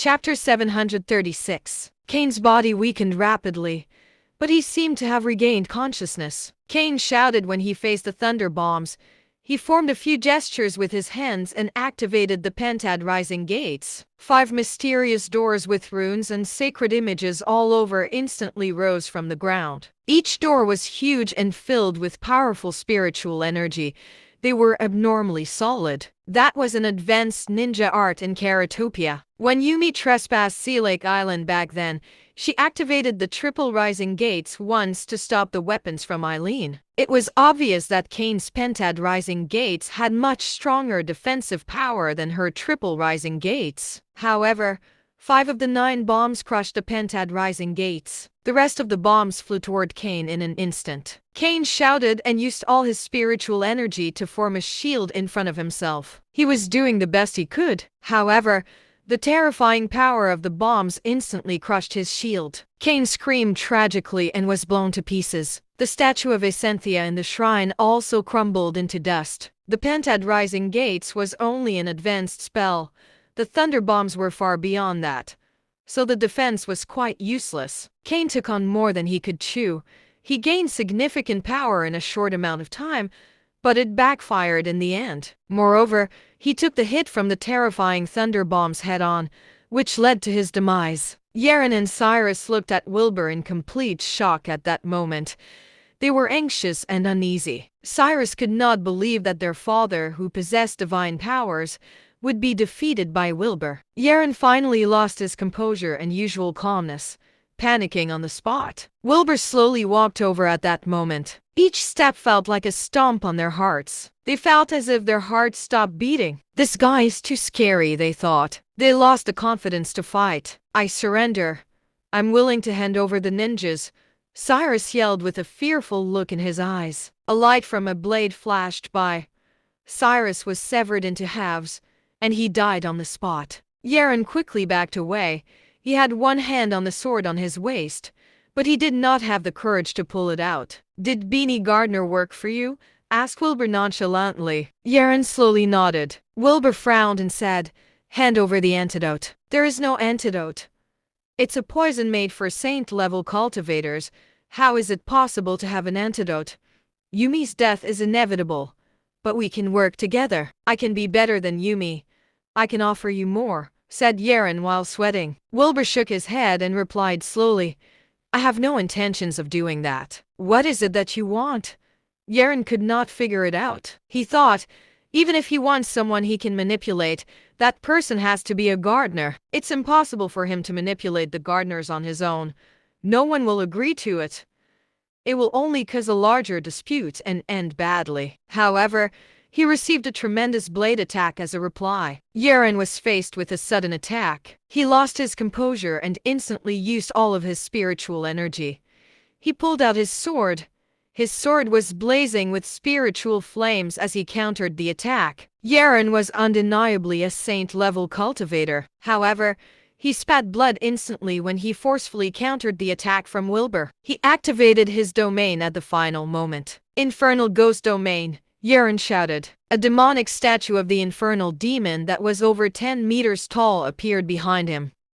Chapter 736. Kane's body weakened rapidly, but he seemed to have regained consciousness. Kane shouted when he faced the thunder bombs. He formed a few gestures with his hands and activated the Pentad Rising Gates. 5 mysterious doors with runes and sacred images all over instantly rose from the ground. Each door was huge and filled with powerful spiritual energy. They were abnormally solid. That was an advanced ninja art in Karatopia. When Yumi trespassed Sea Lake Island back then, she activated the triple rising gates once to stop the weapons from Eileen. It was obvious that Kane's Pentad Rising Gates had much stronger defensive power than her triple rising gates. However, 5 of the 9 bombs crushed the Pentad Rising Gates. The rest of the bombs flew toward Kane in an instant. Kane shouted and used all his spiritual energy to form a shield in front of himself. He was doing the best he could. However, the terrifying power of the bombs instantly crushed his shield. Kane screamed tragically and was blown to pieces. The statue of Acenthia in the shrine also crumbled into dust. The Pentad Rising Gates was only an advanced spell. The thunder bombs were far beyond that, so the defense was quite useless. Kane took on more than he could chew. He gained significant power in a short amount of time, but it backfired in the end. Moreover, he took the hit from the terrifying thunder bombs head-on, which led to his demise. Yeren and Cyrus looked at Wilbur in complete shock at that moment. They were anxious and uneasy. Cyrus could not believe that their father, who possessed divine powers, would be defeated by Wilbur. Yeren finally lost his composure and usual calmness, panicking on the spot. Wilbur slowly walked over at that moment. Each step felt like a stomp on their hearts. They felt as if their hearts stopped beating. This guy is too scary, they thought. They lost the confidence to fight. I surrender. I'm willing to hand over the ninjas, Cyrus yelled with a fearful look in his eyes. A light from a blade flashed by. Cyrus was severed into halves, and he died on the spot. Yeren quickly backed away. He had one hand on the sword on his waist, but he did not have the courage to pull it out. Did Beanie Gardner work for you? Asked Wilbur nonchalantly. Yeren slowly nodded. Wilbur frowned and said, hand over the antidote. There is no antidote. It's a poison made for saint-level cultivators. How is it possible to have an antidote? Yumi's death is inevitable, but we can work together. I can be better than Yumi. I can offer you more, said Yeren while sweating. Wilbur shook his head and replied slowly, I have no intentions of doing that. What is it that you want? Yeren could not figure it out. He thought, even if he wants someone he can manipulate, that person has to be a gardener. It's impossible for him to manipulate the gardeners on his own. No one will agree to it. It will only cause a larger dispute and end badly. However, he received a tremendous blade attack as a reply. Yeren was faced with a sudden attack. He lost his composure and instantly used all of his spiritual energy. He pulled out his sword. His sword was blazing with spiritual flames as he countered the attack. Yeren was undeniably a saint-level cultivator. However, he spat blood instantly when he forcefully countered the attack from Wilbur. He activated his domain at the final moment. Infernal Ghost Domain, Yeren shouted. A demonic statue of the infernal demon that was over 10 meters tall appeared behind him.